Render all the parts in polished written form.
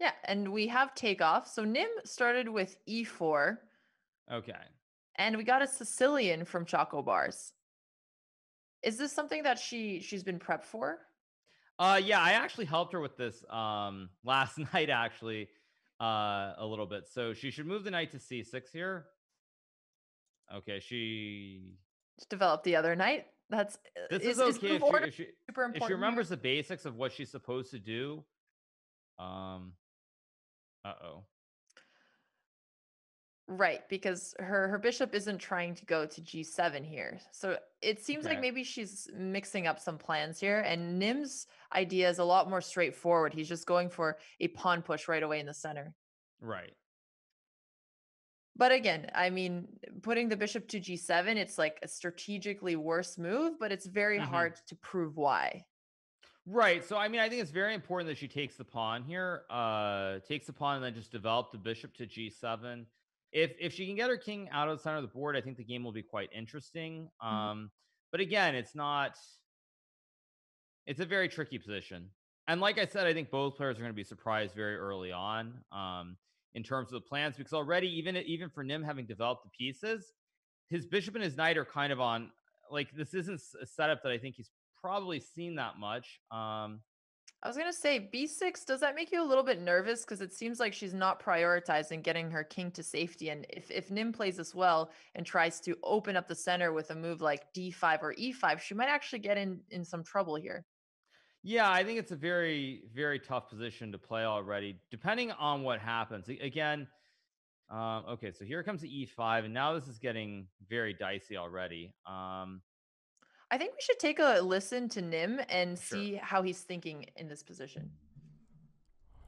Yeah, and we have takeoff. So Nim started with e4, Okay. and we got a Sicilian from Choco Bars. Is this something that she's been prepped for? Yeah, I actually helped her with this last night actually a little bit. So she should move the knight to c6 here. Okay, she To develop the other night? this is Is okay move if she order if she super if she important here? remembers the basics of what she's supposed to do. Um uh-oh. Right, because her bishop isn't trying to go to G7 here. So it seems like Okay. maybe she's mixing up some plans here, and Nim's idea is a lot more straightforward. He's just going for a pawn push right away in the center. Right. But again, I mean, putting the bishop to G7, it's like a strategically worse move, but it's very Mhm. hard to prove why. Right. So I mean, I think it's very important that she takes the pawn here. Takes the pawn and then just develop the bishop to g7. If she can get her king out of the center of the board, I think the game will be quite interesting. Mhm. But again, it's a very tricky position. And like I said, I think both players are going to be surprised very early on in terms of the plans because already even for Nim having developed the pieces, his bishop and his knight are kind of on like this isn't a setup that I think he's probably seen that much. I was gonna say B6, does that make you a little bit nervous? Because it seems like she's not prioritizing getting her king to safety. And if Nim plays this well and tries to open up the center with a move like D5 or E5, she might actually get in some trouble here. Yeah, I think it's a very, very tough position to play already, depending on what happens. Again, okay, so here comes the E5, and now this is getting very dicey already. I think we should take a listen to Nim and Sure. see how he's thinking in this position.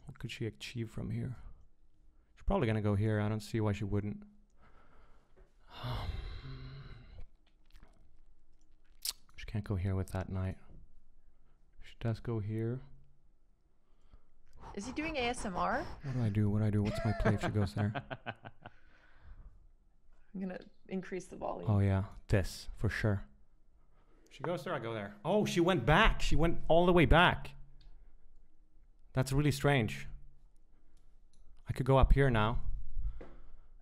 What could she achieve from here? She's probably going to go here. I don't see why she wouldn't. She can't go here with that knight. She does go here. Is he doing ASMR? What do I do? What do I do? What's my play if she goes there? I'm gonna increase the volume. Oh, yeah. This, for sure. She goes there, I go there. Oh, she went back. She went all the way back. That's really strange. I could go up here now.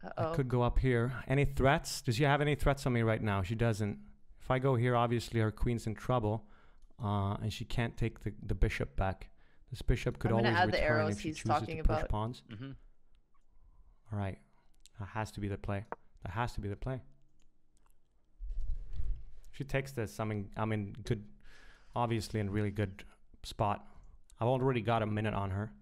I Uh-oh. could go up here. Any threats? Does she have any threats on me right now? She doesn't. If I go here, obviously her queen's in trouble. And she can't take the bishop back. This bishop could I'm gonna always add the return arrows if she he's chooses to talking push about. pawns. Hmm. All right. That has to be the play. That has to be the play. If she takes this, I'm in good, obviously in really good spot. I've already got a minute on her.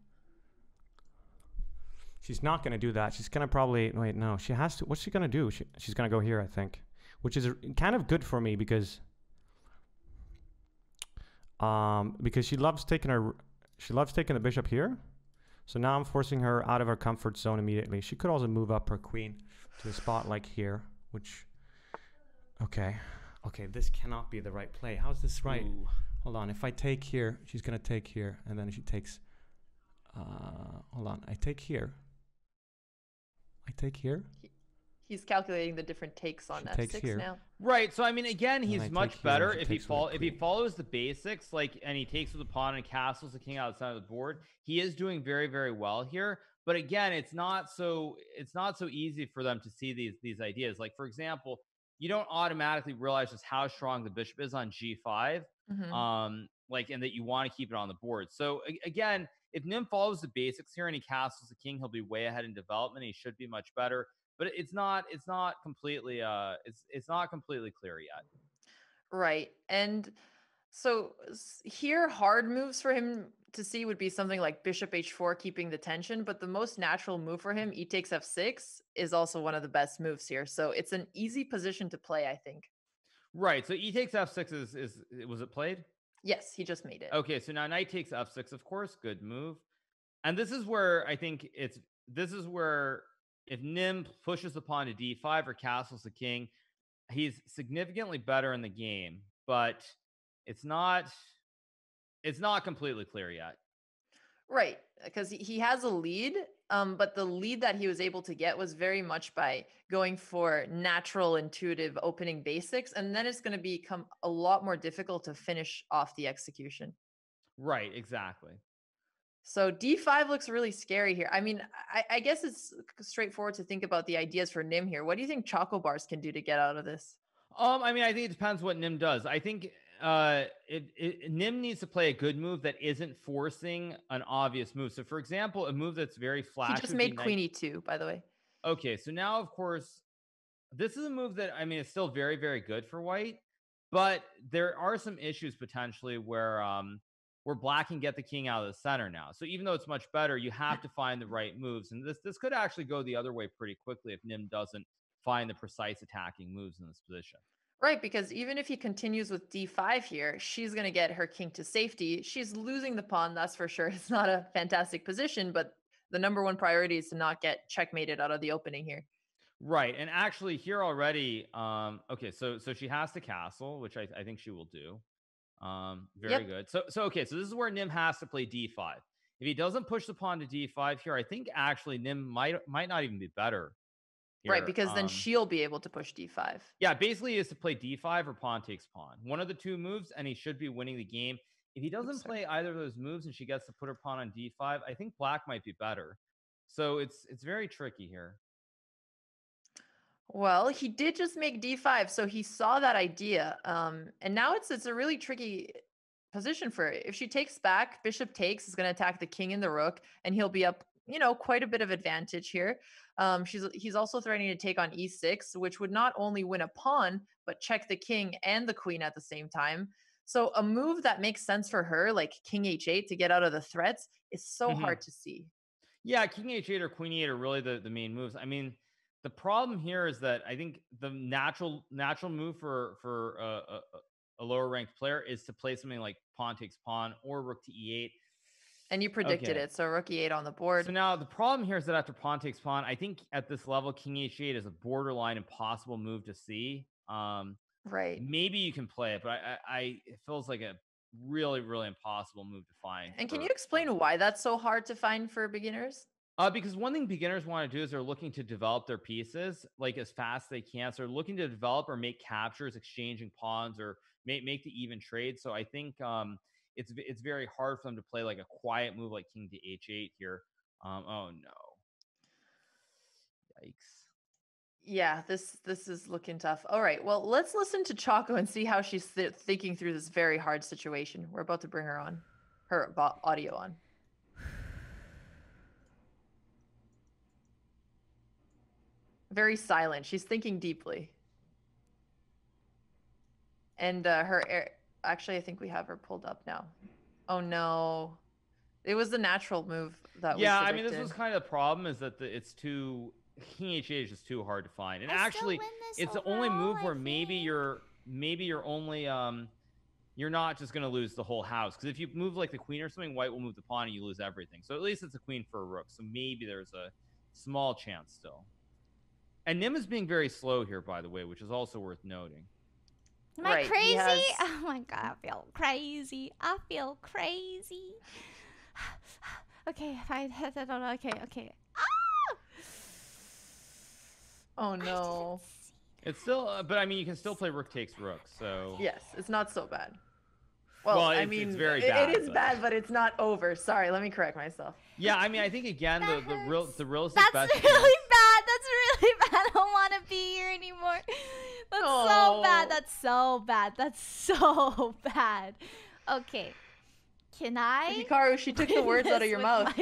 She's not going to do that. She's going to probably, wait, no, she has to, what's she going to do? She's going to go here, I think, which is kind of good for me because she loves taking the bishop here. So now I'm forcing her out of her comfort zone immediately. She could also move up her queen to a spot like here, which, okay, this cannot be the right play. How's this right? Ooh. Hold on, if I take here, she's going to take here, and then she takes, hold on, I take here. He's calculating the different takes on She takes F6 here. now. Right. So I mean, again, And I he's take much here, and better she if takes with the if he queen. follows the basics, like, and he takes with the pawn and castles the king outside of the board. He is doing very, very well here. But again, it's not so easy for them to see these ideas. Like for example, you don't automatically realize just how strong the bishop is on g5, Hmm. like, and that you want to keep it on the board. So again, if Nim follows the basics here and he castles the king, he'll be way ahead in development. He should be much better, but it's not completely it's not completely clear yet. Right. And so here, hard moves for him to see would be something like bishop h4, keeping the tension. But the most natural move for him, e takes f6, is also one of the best moves here. So it's an easy position to play, I think. Right. So e takes f6 is was it played? Yes, he just made it. Okay, so now knight takes f6, of course, good move. And this is where I think this is where if Nim pushes the pawn to d5 or castles the king, he's significantly better in the game, but it's not it's not completely clear yet. Right, because he has a lead, but the lead that he was able to get was very much by going for natural, intuitive opening basics, and then it's going to become a lot more difficult to finish off the execution. Right, exactly. So d5 looks really scary here. I mean, I guess it's straightforward to think about the ideas for Nim here. What do you think Choco Bars can do to get out of this? I mean, I think it depends what Nim does. I think Nim needs to play a good move that isn't forcing an obvious move. So, for example, a move that's very He flash just would be made Queen e2, by the way. Okay, so now, of course, this is a move that, I mean, it's still very, very good for white, but there are some issues potentially where black can get the king out of the center now. So even though it's much better, you have to find the right moves. And this could actually go the other way pretty quickly if Nim doesn't find the precise attacking moves in this position. Right, because even if he continues with d5 here, she's going to get her king to safety. She's losing the pawn, that's for sure. It's not a fantastic position, but the number one priority is to not get checkmated out of the opening here. Right. And actually here already, okay, so she has to castle, which I think she will do. Very good. So okay, so this is where Nim has to play d5. If he doesn't push the pawn to d5 here, I think actually Nim might not even be better here. Right, because then she'll be able to push d5. Yeah, basically he is to play d5 or pawn takes pawn. One of the two moves, and he should be winning the game. If he doesn't play either of those moves and she gets to put her pawn on d5, I think black might be better. So it's very tricky here. Well, he did just make d5, so he saw that idea. And now it's a really tricky position for her. If she takes back, bishop takes is going to attack the king and the rook, and he'll be up, quite a bit of advantage here. He's also threatening to take on e6, which would not only win a pawn, but check the king and the queen at the same time. So a move that makes sense for her, like king h8 to get out of the threats, is so hard to see. Yeah, king h8 or queen e8 are really the main moves. I mean, the problem here is that I think the natural move for a lower ranked player is to play something like pawn takes pawn or rook to e8. And you predicted it, so rook e8 on the board. So now the problem here is that after pawn takes pawn, I think at this level, king h8 is a borderline impossible move to see. Right. Maybe you can play it, but it feels like a really, really impossible move to find. And can you explain why that's so hard to find for beginners? Because one thing beginners want to do is they're looking to develop their pieces like as fast as they can. So they're looking to develop or make captures, exchanging pawns, or make the even trade. So I think it's very hard for them to play like a quiet move like king to h8 here. Oh no! Yikes! Yeah, this is looking tough. All right, well, let's listen to Choco and see how she's thinking through this very hard situation. We're about to bring her on, her audio on. Very silent. She's thinking deeply. And actually, I think we have her pulled up now. Oh no. It was the natural move that Yeah, I mean, this was kind of the problem is that it's too... King h8 is just too hard to find. And actually, it's the only move where maybe you're only... you're not just going to lose the whole house. Because if you move like the queen or something, white will move the pawn and you lose everything. So at least it's a queen for a rook. So maybe there's a small chance still. And Nim is being very slow here, by the way, which is also worth noting. Am I crazy? Oh my god, I feel crazy. I feel crazy. Okay, fine. Okay. Ah! Oh no. It's still, but I mean, you can still play rook takes rook, so... Yes, it's not so bad. Well, I mean, it's very bad. It is bad, but it's not over. Sorry, let me correct myself. Yeah, I mean, I think, again, the realistic best... That's really bad. That's really bad. I don't want to be here anymore. That's so bad. That's so bad. That's so bad. Okay. Can I? Hikaru, she took the words out of your mouth.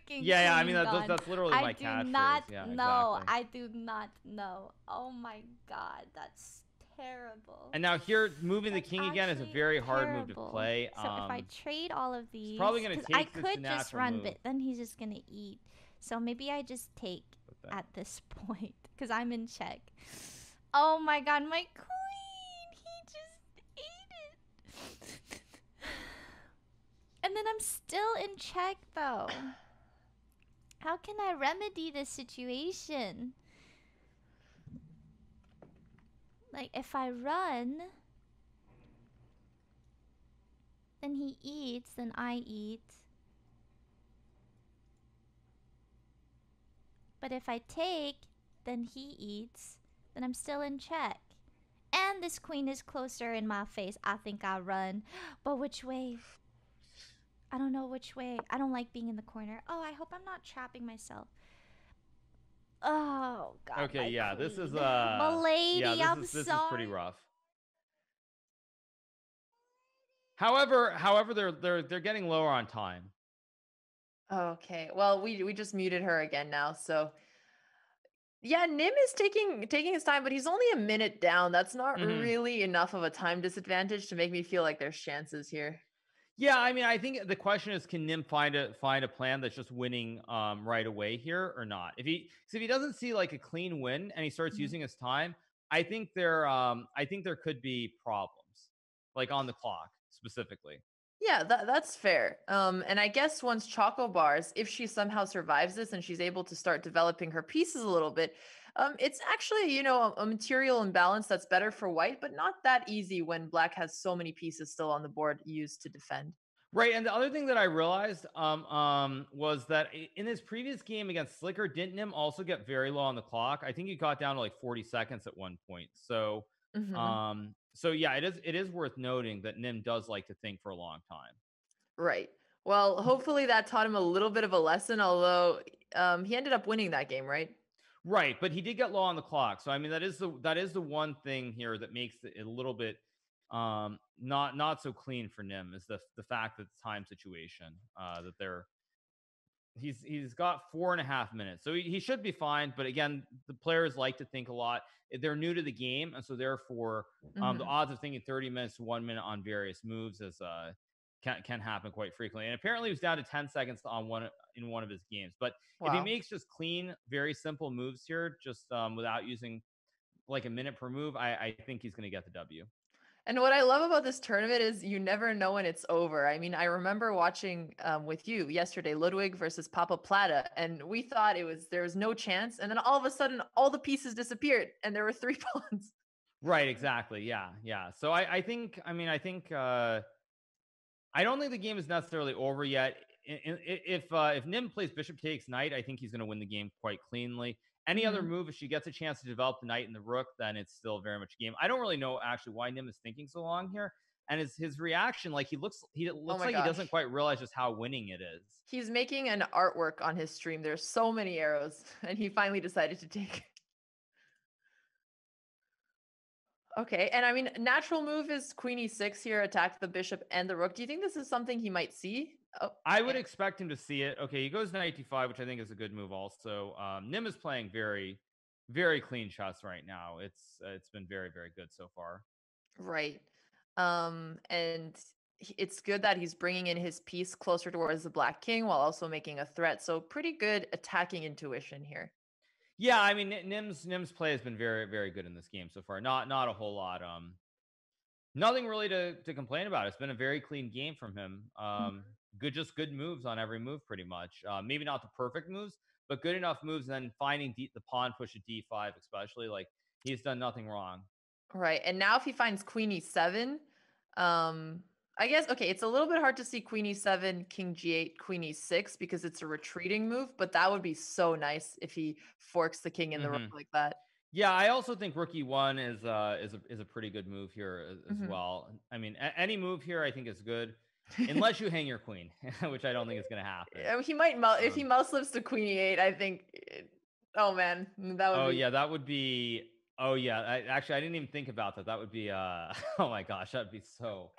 Yeah, I mean, that's literally my catchphrase. I do not know. Exactly. I do not know. Oh my god, that's terrible. And now here, moving the king again is a very hard move to play. So if I trade all of these, probably gonna take I could just run, move. but then he's just gonna eat. So maybe I just take at this point because I'm in check. Oh my god, my queen! He just ate it. And then I'm still in check though. How can I remedy this situation? Like, if I run, then he eats, then I eat. But if I take, then he eats, then I'm still in check. And this queen is closer in my face. I think I run. But which way? I don't know which way. I don't like being in the corner. Oh, I hope I'm not trapping myself. Oh God. Okay, yeah, queen. this is Milady, yeah, I'm this is pretty sorry. rough. However, they're getting lower on time. Okay. Well, we just muted her again now, so yeah, Nim is taking his time, but he's only a minute down. That's not really enough of a time disadvantage to make me feel like there's chances here. Yeah, I mean, I think the question is, can Nim find a plan that's just winning right away here or not? If he doesn't see like a clean win and he starts using his time, I think there could be problems, like on the clock specifically. Yeah, that's fair. And I guess once Choco Bars, if she somehow survives this and she's able to start developing her pieces a little bit, it's actually, you know, a material imbalance that's better for white, but not that easy when black has so many pieces still on the board used to defend. Right, and the other thing that I realized was that in his previous game against Slicker, didn't Nim also get very low on the clock? I think he got down to like 40 seconds at one point. So so yeah, it is worth noting that Nim does like to think for a long time. Right. Well, hopefully that taught him a little bit of a lesson, although he ended up winning that game, right? Right, but he did get low on the clock. So I mean that is the one thing here that makes it a little bit not so clean for Nim is the fact that the time situation that he's got 4.5 minutes, so he should be fine. But again, the players like to think a lot. They're new to the game, and so therefore the odds of thinking 30 minutes to 1 minute on various moves is can happen quite frequently. And apparently he was down to 10 seconds on one of his games. But if he makes just clean, very simple moves here, just without using like a minute per move, I think he's going to get the W. And what I love about this tournament is you never know when it's over. I mean, I remember watching with you yesterday, Ludwig versus Papa Plata, and we thought there was no chance. And then all of a sudden, all the pieces disappeared, and there were 3 pawns. Right, exactly. Yeah. So I don't think the game is necessarily over yet. If Nim plays bishop takes knight, I think he's going to win the game quite cleanly. Any other move, if she gets a chance to develop the knight and the rook, then it's still very much a game. I don't really know actually why Nim is thinking so long here. And his reaction, like he looks like he doesn't quite realize just how winning it is. He's making an artwork on his stream. There's so many arrows, and he finally decided to take. Okay, and I mean, natural move is queen e6 here, attack the bishop and the rook. Do you think this is something he might see? Oh, I would expect him to see it. Okay, he goes knight d5, which I think is a good move also. Nim is playing very, very clean chess right now. It's been very, very good so far. Right. And it's good that he's bringing in his piece closer towards the black king while also making a threat. So pretty good attacking intuition here. Yeah, I mean, Nim's play has been very, very good in this game so far. Not a whole lot. Nothing really to complain about. It's been a very clean game from him. Just good moves on every move, pretty much. Maybe not the perfect moves, but good enough moves. And then finding the pawn push at d5, especially, like he's done nothing wrong. Right, and now if he finds queen e7, I guess, okay, it's a little bit hard to see queen e7, king g8, queen e6 because it's a retreating move, but that would be so nice if he forks the king in the rook like that. Yeah, I also think rook e1 is a pretty good move here as well. I mean, any move here I think is good, unless you hang your queen, which I don't think is going to happen. He might if he mouse slips to queen e8. I think. Oh man, that would. Oh yeah, that would be. Oh yeah, I didn't even think about that. That would be oh my gosh, that'd be so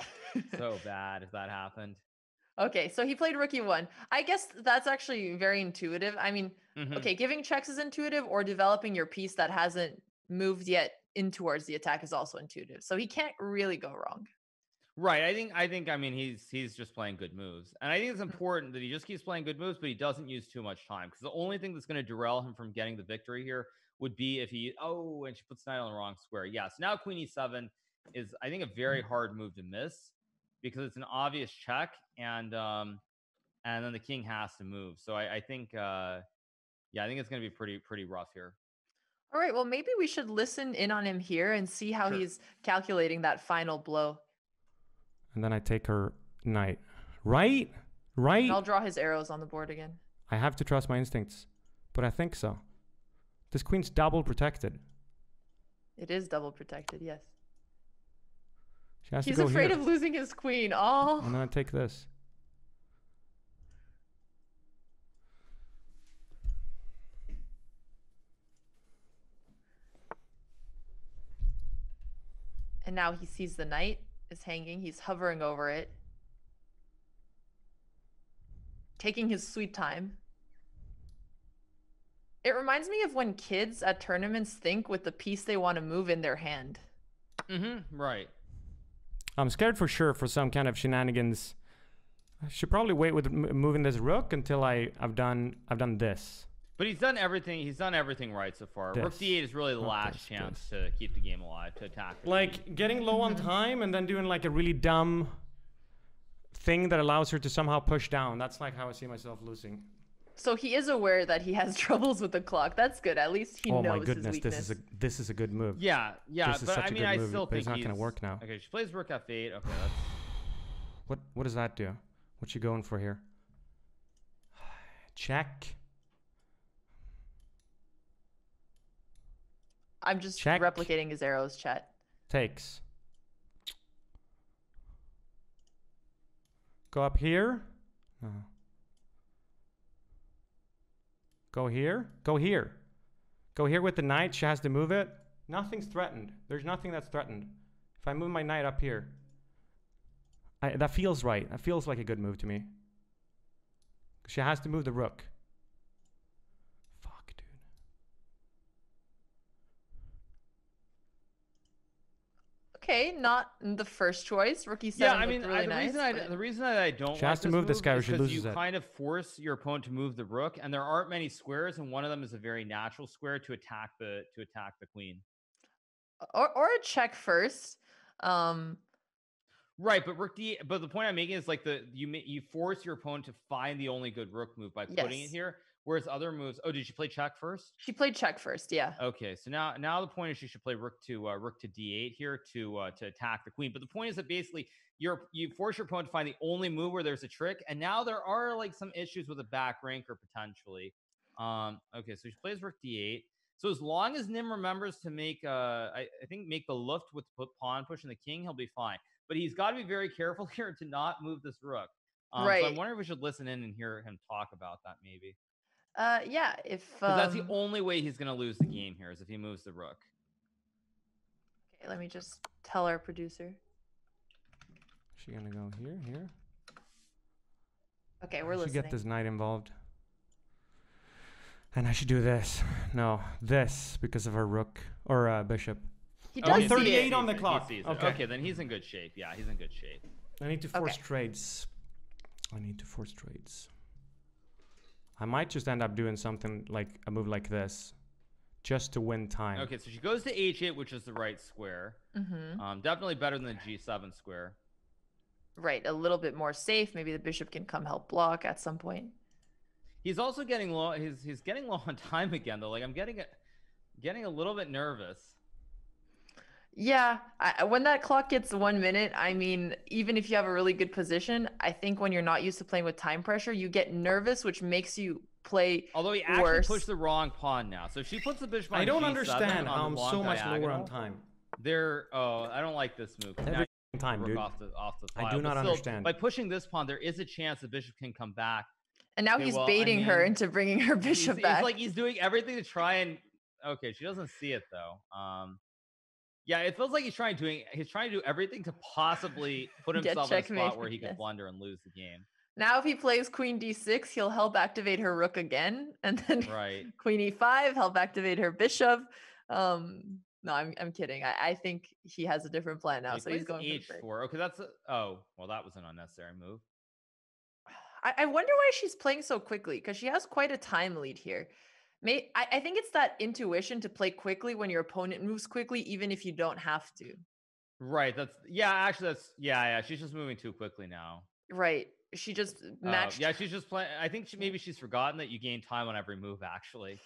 bad if that happened. Okay, so he played rook e1. I guess that's actually very intuitive. I mean, okay, giving checks is intuitive, or developing your piece that hasn't moved yet in towards the attack is also intuitive. So he can't really go wrong. Right. I mean he's just playing good moves. And I think it's important that he just keeps playing good moves, but he doesn't use too much time. Because the only thing that's going to derail him from getting the victory here would be if he and she puts knight on the wrong square. Yeah, so now queen e7 is I think a very hard move to miss because it's an obvious check and then the king has to move. So I think I think it's gonna be pretty rough here. All right, well maybe we should listen in on him here and see how he's calculating that final blow. And then I take her knight. Right? And I'll draw his arrows on the board again. I have to trust my instincts, but I think so. This queen's double protected. It is double protected, yes. She has He's to go afraid here. of losing his queen. Oh. And then I take this. now he sees the knight is hanging. He's hovering over it, taking his sweet time. It reminds me of when kids at tournaments think with the piece they want to move in their hand. Right. I'm scared for sure for some kind of shenanigans. I should probably wait with moving this rook until I've done this. But he's done everything. He's done everything right so far. This. Rook d8 is really the last chance to keep the game alive, to attack. Like getting low on time and then doing like a really dumb thing that allows her to somehow push down. That's like how I see myself losing. So he is aware that he has troubles with the clock. That's good. At least he knows Oh my goodness, his weakness. this is a good move. Yeah, This is but such I a mean, good I move, still but think it's not gonna work now. Okay, she plays rook f8. Okay, that's What does that do? What you going for here? Check. I'm just Check. replicating his arrows, chat. Takes. Go up here. No. Go here. Go here. Go here with the knight. She has to move it. Nothing's threatened. There's nothing that's threatened. If I move my knight up here, that feels right. That feels like a good move to me. She has to move the rook. Fuck, dude. Okay, not the first choice. Rook e7 yeah. I mean, looked really the nice. reason that I don't She has like to this move this guy or is she 'cause loses you it. kind of force your opponent to move the rook, and there aren't many squares, and one of them is a very natural square to attack the queen. Or a check first. Right, but but the point I'm making is like you force your opponent to find the only good rook move by putting it Yes. here, whereas other moves. Oh, did she play check first? She played check first, yeah. Okay, so now the point is she should play rook to d8 here to attack the queen. But the point is that basically you force your opponent to find the only move where there's a trick, and now there are like some issues with a back ranker potentially. Okay, so she plays rook d8. So as long as Nim remembers to make I think make the luft with pawn pushing the king, he'll be fine. But he's got to be very careful here to not move this rook. Right. So I'm wondering if we should listen in and hear him talk about that maybe. Yeah, if 'Cause that's the only way he's going to lose the game here is if he moves the rook. Okay, let me just tell our producer. Is she gonna go here? Okay, we're I should listening. get this knight involved. And I should do this. No, this because of her rook or bishop. He Oh, does he see 38 it. on the He clock. sees it. Okay. Okay, then he's in good shape. Yeah, he's in good shape. I need to force Okay. trades. I need to force trades. I might just end up doing something like a move like this, just to win time. Okay, so she goes to h8, which is the right square. Definitely better than the g7 square. Right, a little bit more safe. Maybe the bishop can come help block at some point. He's also getting low. He's getting low on time again, though. Like I'm getting a little bit nervous. Yeah, when that clock gets 1 minute, I mean, even if you have a really good position, I think when you're not used to playing with time pressure, you get nervous, which makes you play Although he actually worse. pushed the wrong pawn now. So if she puts the bishop on I don't G7 understand on how the I'm long so much lower diagonal, on time. I don't like this move. 'Cause now Every you time, rook dude. off the I file. do But not still, understand. By pushing this pawn, there is a chance the bishop can come back. And now Okay, he's well, I baiting her mean, into bringing her bishop It's back. like he's doing everything to try and. Okay, she doesn't see it though. Yeah, it feels like he's trying to do everything to possibly put Get himself in a spot checkmated, where he could yes. blunder and lose the game. Now if he plays queen d6, he'll help activate her rook again, and then Right. queen e5, help activate her bishop. No, I'm kidding. I think he has a different plan now, so he's plays going for the break. h4. Okay, that's oh well, that was an unnecessary move. I wonder why she's playing so quickly, because she has quite a time lead here. I think it's that intuition to play quickly when your opponent moves quickly, even if you don't have to. Right. Yeah. She's just moving too quickly now. Right. She just matched. Yeah, she's just playing. I think maybe she's forgotten that you gain time on every move. Actually,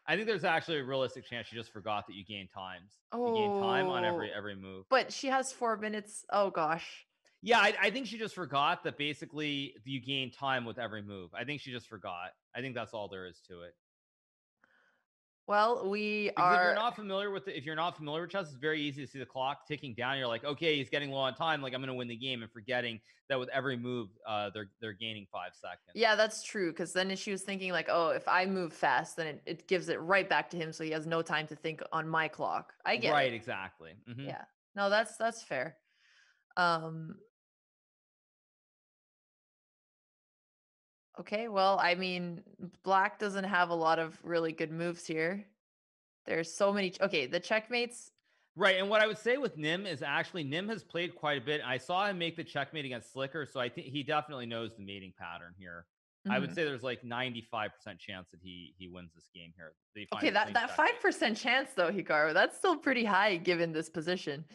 I think there's actually a realistic chance she just forgot that you gain times. You gain time on every move. But she has 4 minutes. Oh gosh. Yeah, I think she just forgot that basically you gain time with every move. I think she just forgot. I think that's all there is to it. Well, we Because if are. you're not familiar with chess, it's very easy to see the clock ticking down. You're like, okay, he's getting low on time. Like I'm going to win the game, and forgetting that with every move, they're gaining 5 seconds. Yeah, that's true. Because then she was thinking like, oh, if I move fast, then it gives it right back to him, so he has no time to think on my clock. I get right, it. exactly. Mhm. Yeah. No, that's fair. Okay, well, I mean, black doesn't have a lot of really good moves here. There's so many. Okay, the checkmates. Right, and what I would say with Nim is actually Nim has played quite a bit. I saw him make the checkmate against Slicker, so I think he definitely knows the mating pattern here. I would Mhm. say there's like 95% chance that he wins this game here. That he finds Okay, a that clean that checkmate. 5% chance though, Hikaru, that's still pretty high given this position.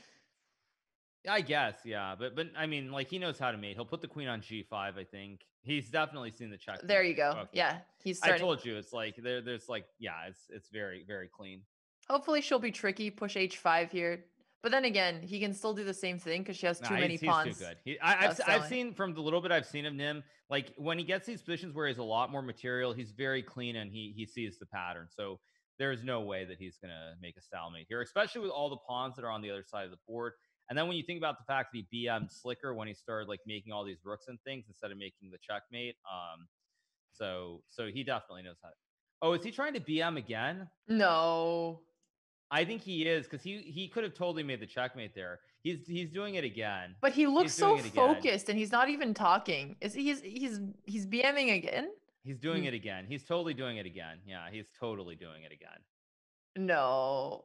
I guess, yeah, but I mean, like he knows how to mate. He'll put the queen on g5. I think he's definitely seen the checkmate. There you go. Okay. Yeah, he's I starting. told you, it's like there's like yeah, it's very very clean. Hopefully, she'll be tricky. Push h5 here, but then again, he can still do the same thing because she has too many He's pawns. too good. I've seen from the little bit I've seen of Nim, like when he gets these positions where he has a lot more material, he's very clean and he sees the pattern. So there's no way that he's gonna make a stalemate here, especially with all the pawns that are on the other side of the board. And then when you think about the fact that he BM'd Slicker when he started like making all these rooks and things instead of making the checkmate, so he definitely knows how. Oh, is he trying to BM again? No. I think he is because he could have totally made the checkmate there. He's doing it again. But he looks so focused and he's not even talking. Is he's BMing again? He's doing it again. He's totally doing it again. Yeah, he's totally doing it again. No.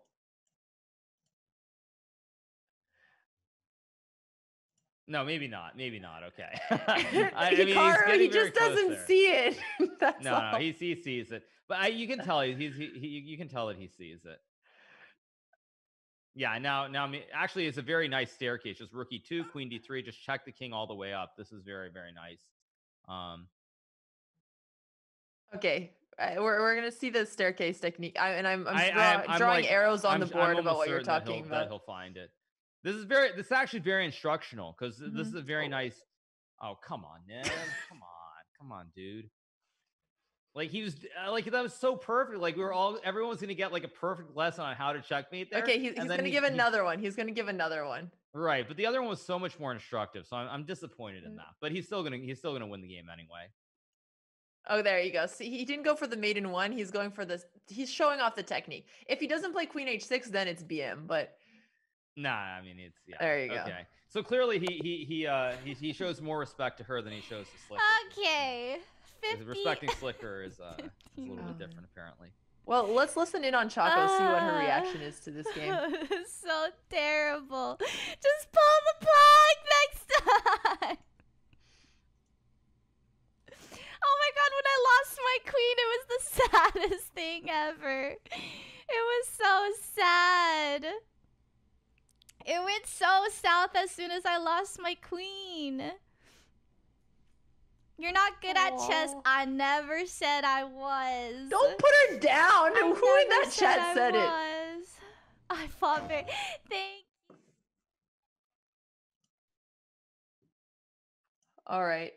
No, maybe not. Maybe not. Okay. I mean, he just doesn't see it. No, he sees it. But you can tell you can tell that he sees it. Yeah, now actually it's a very nice staircase. Just rook e2, queen d3, just check the king all the way up. This is very very nice. Okay, we're gonna see the staircase technique. I'm drawing like, arrows on the board about what you're talking about. That he'll find it. This is actually very instructional because this is a very nice. Oh come on, Ned, come on, dude. Like he was like that was so perfect. Like everyone's gonna get like a perfect lesson on how to checkmate there. Okay, he's gonna give another one. He's gonna give another one. Right, but the other one was so much more instructive. So I'm disappointed in that. But he's still gonna win the game anyway. Oh, there you go. See, he didn't go for the maiden one. He's going for this. He's showing off the technique. If he doesn't play queen h6, then it's BM. But nah, I mean it's yeah. There you go. Okay, so clearly he shows more respect to her than he shows to Slicker. Okay. 50. Respecting Slicker is a little bit different, apparently. Well, let's listen in on Choco, see what her reaction is to this game. So terrible. Just pull the plug next time. Oh my god, when I lost my queen, it was the saddest thing ever. It was so sad. It went so south as soon as I lost my queen. You're not good at chess. I never said I was. Don't put her down. Who in that chat said it? I fought very. Thank you. All right.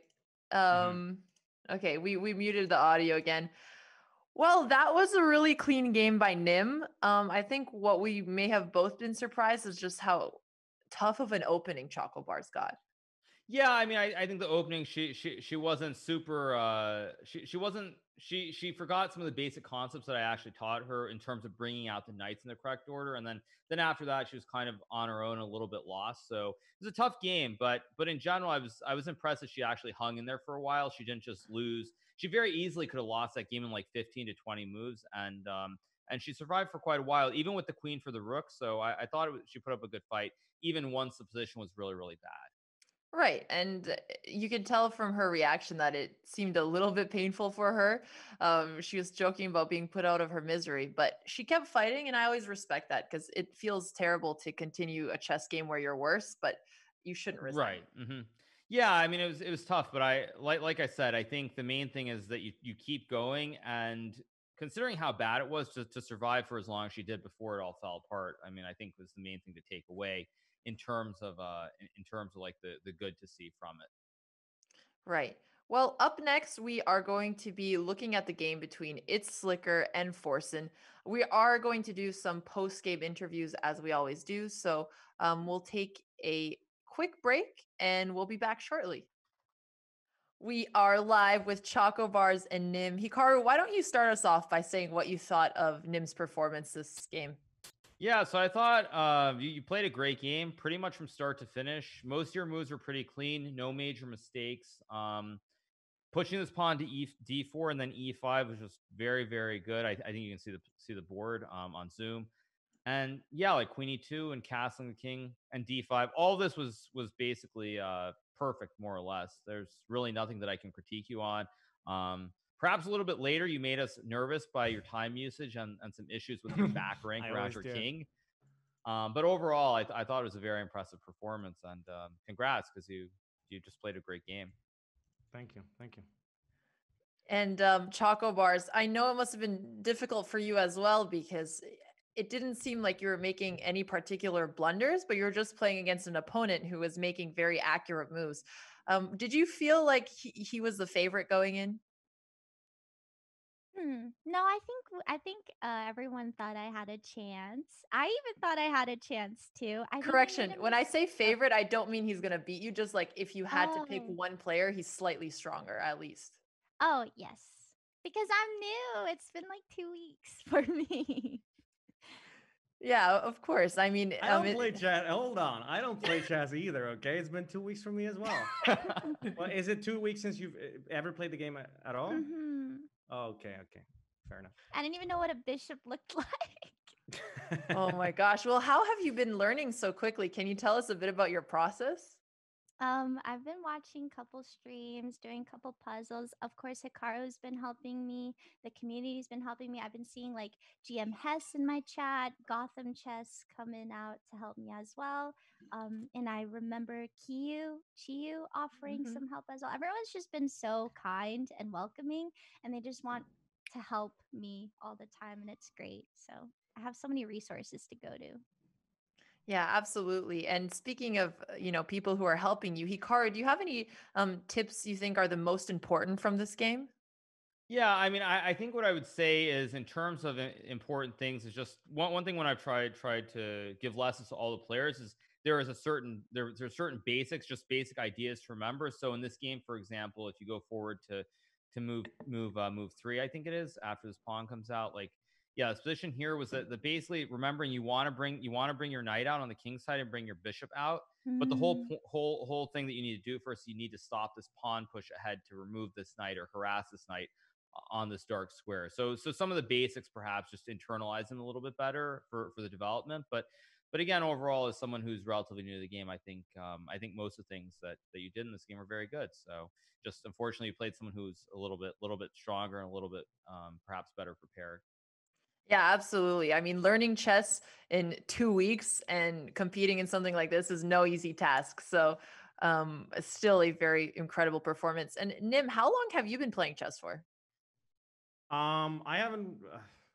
Okay, we muted the audio again. Well, that was a really clean game by Nim. I think what we may have both been surprised is just how tough of an opening Choco Bars got. Yeah, I mean, I think the opening she wasn't super. She forgot some of the basic concepts that I actually taught her in terms of bringing out the knights in the correct order, and then after that she was kind of on her own, a little bit lost. So it was a tough game, but in general, I was impressed that she actually hung in there for a while. She didn't just lose. She very easily could have lost that game in like 15 to 20 moves, and she survived for quite a while, even with the queen for the rook. So I thought she put up a good fight, even once the position was really really bad. Right. And you could tell from her reaction that it seemed a little bit painful for her. She was joking about being put out of her misery, but she kept fighting. And I always respect that because it feels terrible to continue a chess game where you're worse, but you shouldn't resign. Right. Mm-hmm. Yeah. I mean, it was tough, but like I said, I think the main thing is that you keep going, and considering how bad it was to survive for as long as she did before it all fell apart, I mean, I think was the main thing to take away in terms of like the good to see from it. Right. Well, up next, we are going to be looking at the game between It's Slicker and Forsen. We are going to do some post-game interviews as we always do. So we'll take a quick break and we'll be back shortly. We are live with Choco Bars and Nim. Hikaru, why don't you start us off by saying what you thought of Nim's performance this game? Yeah, so I thought you played a great game pretty much from start to finish. Most of your moves were pretty clean, no major mistakes. Pushing this pawn to d4 and then e5 was just very, very good. I think you can see the board on Zoom. And yeah, like queen e2 and castling the king and d5. All this was basically perfect, more or less. There's really nothing that I can critique you on. Perhaps a little bit later, you made us nervous by your time usage and some issues with your back rank I around always your do. king. But overall, I thought it was a very impressive performance, and congrats because you just played a great game. Thank you. Thank you. And Choco Bars, I know it must have been difficult for you as well because it didn't seem like you were making any particular blunders, but you were just playing against an opponent who was making very accurate moves. Did you feel like he was the favorite going in? No, I think everyone thought I had a chance. I even thought I had a chance too. I think I Correction. made a When I say mistake. favorite, I don't mean he's going to beat you. Just like if you had to pick Oh, one player, he's slightly stronger at least. oh yes, because I'm new. It's been like 2 weeks for me. Yeah, of course. I mean, I don't play chess. Hold on. I don't play chess either, okay? It's been 2 weeks for me as well. Well, is it 2 weeks since you've ever played the game at all? hmm Oh, okay, okay. Fair enough. I didn't even know what a bishop looked like. oh my gosh. Well, how have you been learning so quickly? Can you tell us a bit about your process? I've been watching couple streams, doing couple puzzles. Of course, Hikaru's been helping me. The community's been helping me. I've been seeing like GM Hess in my chat, Gotham Chess coming out to help me as well. And I remember Chiyu offering Mhm. some help as well. Everyone's just been so kind and welcoming, and they just want to help me all the time, and it's great. So I have so many resources to go to. Yeah, absolutely. And speaking of, people who are helping you, Hikaru, do you have any tips you think are the most important from this game? Yeah, I mean, I think what I would say is in terms of important things is just one thing when I've tried to give lessons to all the players is there's certain basics, just basic ideas to remember. So in this game, for example, if you go forward to move 3, I think it is after this pawn comes out, like yeah, this position here was that the basically remembering you want to bring your knight out on the king side and bring your bishop out. But the Mm. whole thing that you need to do first, you need to stop this pawn push ahead to remove this knight or harass this knight on this dark square. So some of the basics perhaps just internalize them a little bit better for the development. But again, overall, as someone who's relatively new to the game, I think most of the things that you did in this game are very good. So just unfortunately, you played someone who's a little bit stronger and a little bit perhaps better prepared. Yeah, absolutely. I mean, learning chess in 2 weeks and competing in something like this is no easy task. So, it's still a very incredible performance. And Nim, how long have you been playing chess for? I haven't.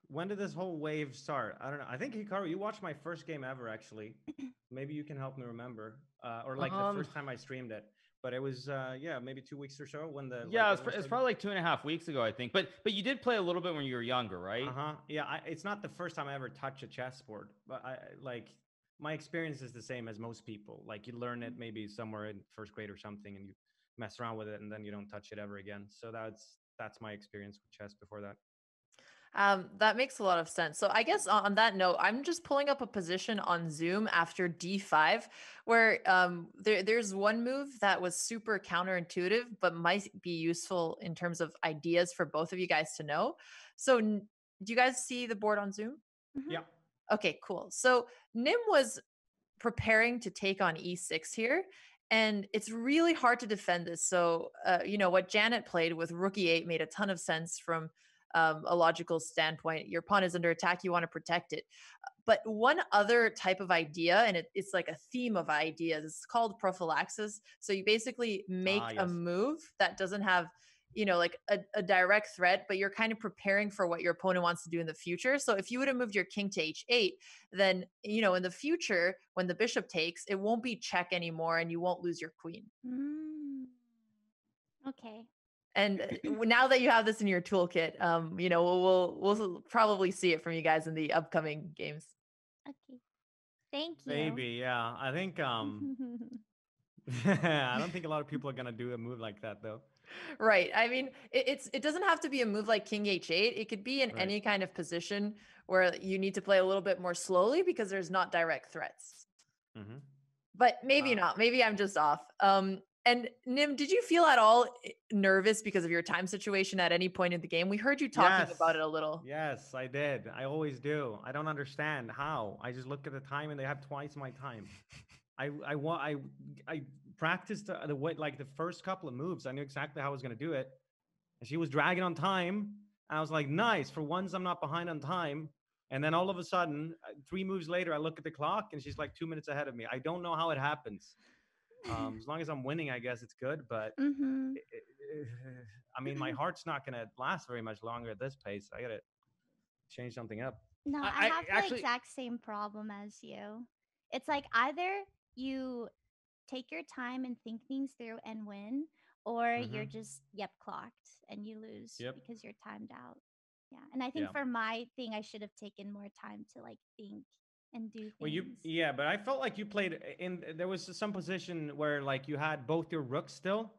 When did this whole wave start? I don't know. I think Hikaru, you watched my first game ever, actually. Maybe you can help me remember, or like the Um, first time I streamed it. But it was, yeah, maybe 2 weeks or so when the yeah, everyone it's started. probably like 2.5 weeks ago, I think. But you did play a little bit when you were younger, right? Yeah, it's not the first time I ever touched a chessboard, but like my experience is the same as most people. Like you learn it maybe somewhere in first grade or something, and you mess around with it, and then you don't touch it ever again. So that's my experience with chess before that. That makes a lot of sense. So I guess on that note, I'm just pulling up a position on Zoom after D5, where there's one move that was super counterintuitive, but might be useful in terms of ideas for both of you guys to know. So do you guys see the board on Zoom? Mhm. Yeah. Okay, cool. So Nim was preparing to take on e6 here. And it's really hard to defend this. So, what Janet played with rook e8 made a ton of sense from a logical standpoint. Your pawn is under attack, you want to protect it. But one other type of idea, and it's like a theme of ideas, it's called prophylaxis. So you basically make Ah, a yes. move that doesn't have, like a direct threat, but you're kind of preparing for what your opponent wants to do in the future. So if you would have moved your king to h8, then, in the future, when the bishop takes, it won't be check anymore and you won't lose your queen. Mm. Okay. And now that you have this in your toolkit, we'll probably see it from you guys in the upcoming games. Okay. Thank you. Maybe, yeah. I think I don't think a lot of people are gonna do a move like that though. Right. I mean, it doesn't have to be a move like King H8. It could be in Right. any kind of position where you need to play a little bit more slowly because there's not direct threats. Mm-hmm. But maybe not. Maybe I'm just off. And Nim, did you feel at all nervous because of your time situation at any point in the game? We heard you talking about it a little. Yes, I did. I always do. I don't understand how. I just look at the time and they have twice my time. I practiced the way, like the first couple of moves. I knew exactly how I was going to do it. And she was dragging on time. And I was like, nice. For once, I'm not behind on time. And then all of a sudden, 3 moves later, I look at the clock and she's like 2 minutes ahead of me. I don't know how it happens. As long as I'm winning, I guess it's good. But Mm-hmm. I mean, my heart's not going to last very much longer at this pace. I got to change something up. No, I- I I have the actually- exact same problem as you. It's like either you take your time and think things through and win, or you're just clocked and you lose Yep. because you're timed out. Yeah, and I think Yeah. for my thing, I should have taken more time to like think and do things. Well, yeah, but I felt like you played in. There was some position where like you had both your rooks still,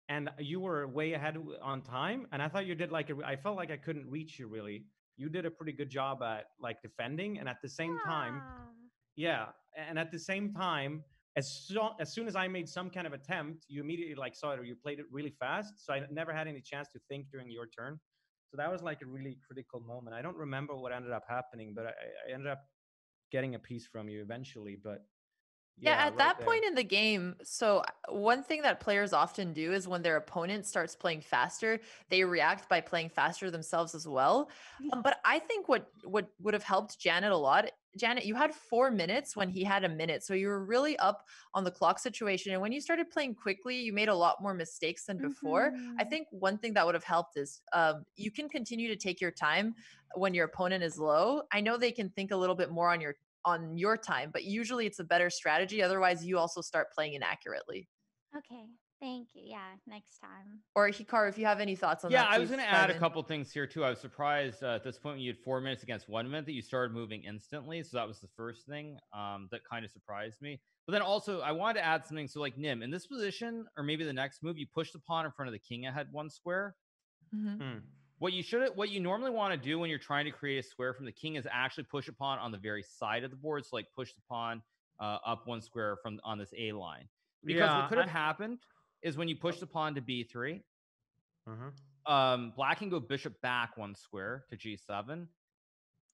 and you were way ahead on time. And I thought you did like I felt like I couldn't reach you really. You did a pretty good job at like defending, and at the same time, Ah. yeah, and at the same time, as soon as I made some kind of attempt, you immediately like saw it or you played it really fast. So I never had any chance to think during your turn. So that was like a really critical moment. I don't remember what ended up happening, but I ended up getting a piece from you eventually. But Yeah, at right that there. point in the game, so one thing that players often do is when their opponent starts playing faster, they react by playing faster themselves as well. But I think what would have helped Janet a lot, Janet, you had 4 minutes when he had a minute, so you were really up on the clock situation. And when you started playing quickly, you made a lot more mistakes than before. I Mhm. think one thing that would have helped is you can continue to take your time when your opponent is low. I know they can think a little bit more on your time, but usually it's a better strategy. Otherwise, you also start playing inaccurately. Okay, thank you. Yeah, next time. Or Hikaru, if you have any thoughts on Yeah, that, I was please going to chime add a in. couple things here too. I was surprised at this point when you had 4 minutes against 1 minute that you started moving instantly. So that was the first thing that kind of surprised me. But then also, I wanted to add something. So, like Nim, in this position, or maybe the next move, you push the pawn in front of the king ahead 1 square. Mhm. What you normally want to do when you're trying to create a square from the king is actually push a pawn on the very side of the board. So, like push the pawn up 1 square from on this A line. Because what could have happened is when you push the pawn to B3, black can go bishop back 1 square to G7.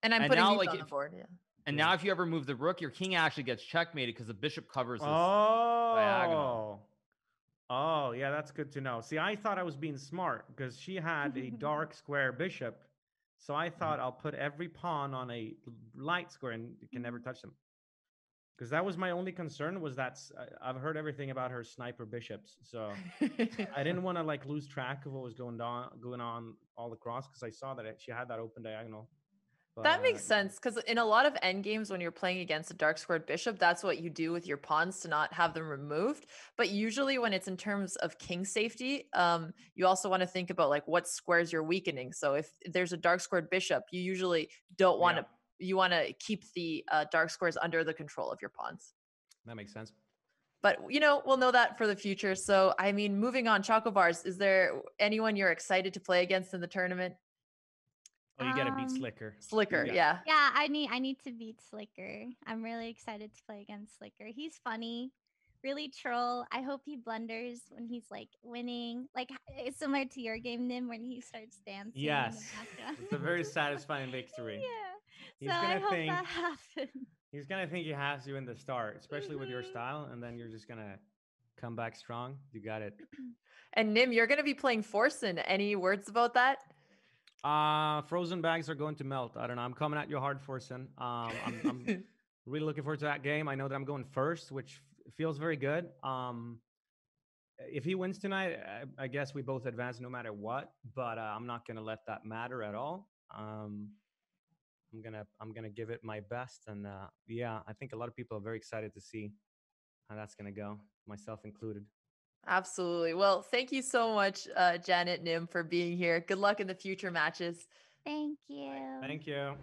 And I'm And putting now, these like, on the if- board. Yeah. And Yeah. now if you ever move the rook, your king actually gets checkmated because the bishop covers this. diagonal. Oh, yeah, that's good to know. See, I thought I was being smart because she had a dark square bishop. So I thought I'll put every pawn on a light square and you can never touch them. Because that was my only concern was that I've heard everything about her sniper bishops. So I didn't want to like lose track of what was going on all across because I saw that she had that open diagonal. But, That makes sense because in a lot of endgames, when you're playing against a dark squared bishop, that's what you do with your pawns to not have them removed. But usually, when it's in terms of king safety, you also want to think about like what squares you're weakening. So if there's a dark squared bishop, you usually don't want to. You want to keep the dark squares under the control of your pawns. That makes sense. But we'll know that for the future. So I mean, moving on, Chocobars, is there anyone you're excited to play against in the tournament? Oh, you gotta beat Slicker. Slicker, yeah. Yeah, I need to beat Slicker. I'm really excited to play against Slicker. He's funny, really troll. I hope he blunders when he's like winning. Like it's similar to your game, Nim, when he starts dancing. Yes, in the background. it's a very satisfying victory. Yeah. He's So I gonna hope think- that happens. He's gonna think he has you in the start, especially with your style, and then you're just gonna come back strong. You got it. And Nim, you're going to be playing Forsen. Any words about that? Frozen bags are going to melt. I don't know. I'm coming at you hard, Forsen. I'm really looking forward to that game. I know that I'm going first, which feels very good. If he wins tonight, I guess we both advance no matter what. But I'm not gonna let that matter at all. I'm gonna give it my best, and yeah, I think a lot of people are very excited to see how that's gonna go, myself included. Absolutely. Well, thank you so much, Janet, Nim, for being here. Good luck in the future matches. Thank you. Thank you.